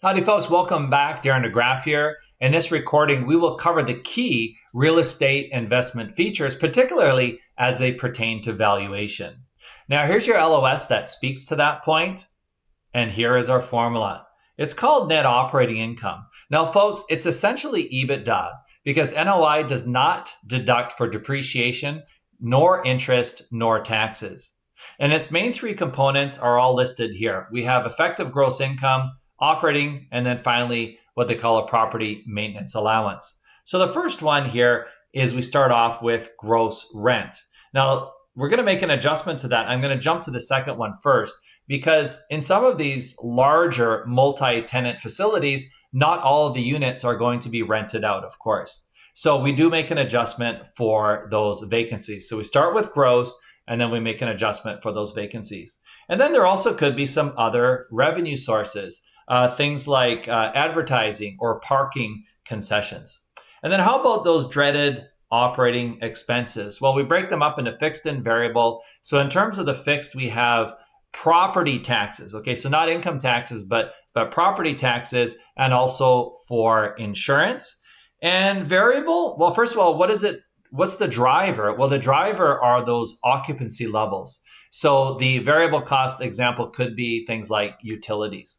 Howdy folks, welcome back. Darren DeGraff here. In this recording, we will cover the key real estate investment features, particularly as they pertain to valuation. Now here's your LOS that speaks to that point, and here is our formula. It's called net operating income. Now folks, it's essentially EBITDA because NOI does not deduct for depreciation, nor interest, nor taxes. And its main three components are all listed here. We have effective gross income, operating, and then finally what they call a property maintenance allowance. So the first one here is we start off with gross rent. Now we're going to make an adjustment to that. I'm going to jump to the second one first because in some of these larger multi-tenant facilities, not all of the units are going to be rented out, of course. So we do make an adjustment for those vacancies. So we start with gross and then we make an adjustment for those vacancies. And then there also could be some other revenue sources. Things like advertising or parking concessions. And then how about those dreaded operating expenses? Well, we break them up into fixed and variable. So in terms of the fixed, we have property taxes. Okay, so not income taxes, but property taxes, and also for insurance. And variable, well, first of all, what is it? What's the driver? Well, the driver are those occupancy levels. So the variable cost example could be things like utilities.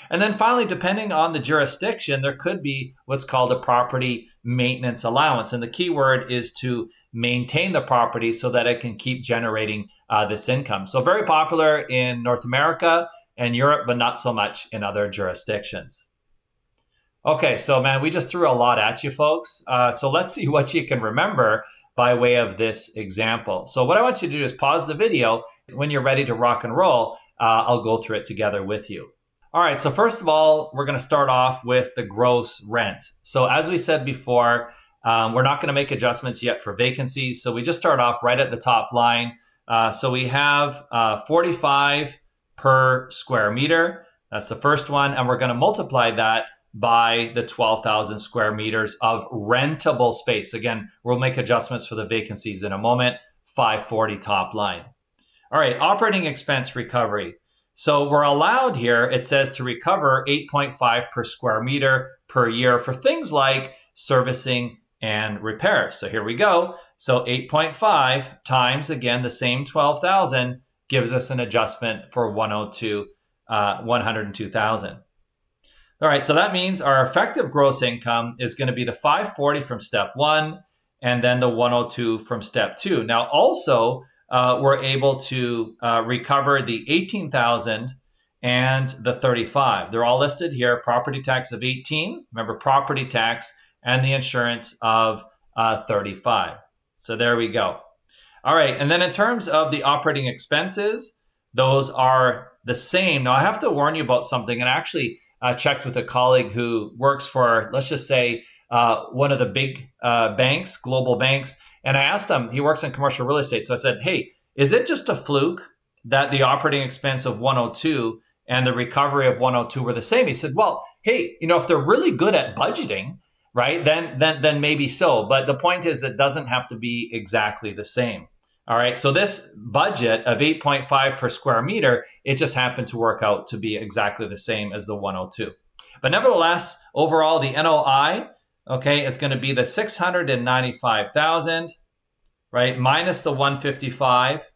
And then finally, depending on the jurisdiction, there could be what's called a property maintenance allowance. And the key word is to maintain the property so that it can keep generating this income. So very popular in North America and Europe, but not so much in other jurisdictions. Okay, so man, we just threw a lot at you folks. So let's see what you can remember by way of this example. So what I want you to do is pause the video. When you're ready to rock and roll, I'll go through it together with you. All right, so first of all, we're going to start off with the gross rent. So as we said before, we're not going to make adjustments yet for vacancies. So we just start off right at the top line. So we have 45 per square meter. That's the first one. And we're going to multiply that by the 12,000 square meters of rentable space. Again, we'll make adjustments for the vacancies in a moment. 540 top line. All right, operating expense recovery. So we're allowed here, it says to recover 8.5 per square meter per year for things like servicing and repairs. So here we go. So 8.5 times, again, the same 12,000 gives us an adjustment for 102,000. All right, so that means our effective gross income is going to be the 540 from step one and then the 102 from step two. Now also, we're able to recover the 18,000 and the 35. They're all listed here. Property tax of 18. Remember, property tax and the insurance of 35. So there we go. All right. And then in terms of the operating expenses, those are the same. Now, I have to warn you about something. And I actually checked with a colleague who works for, let's just say, one of the big banks, global banks. And I asked him, he works in commercial real estate. So I said, hey, is it just a fluke that the operating expense of 102 and the recovery of 102 were the same? He said, well, hey, if they're really good at budgeting, right, then maybe so. But the point is it doesn't have to be exactly the same. All right. So this budget of 8.5 per square meter, it just happened to work out to be exactly the same as the 102. But nevertheless, overall, the NOI, okay, it's going to be the 695,000, right, minus the 155,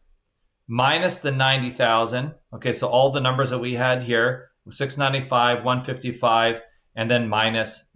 minus the 90,000. Okay, so all the numbers that we had here, 695, 155, and then minus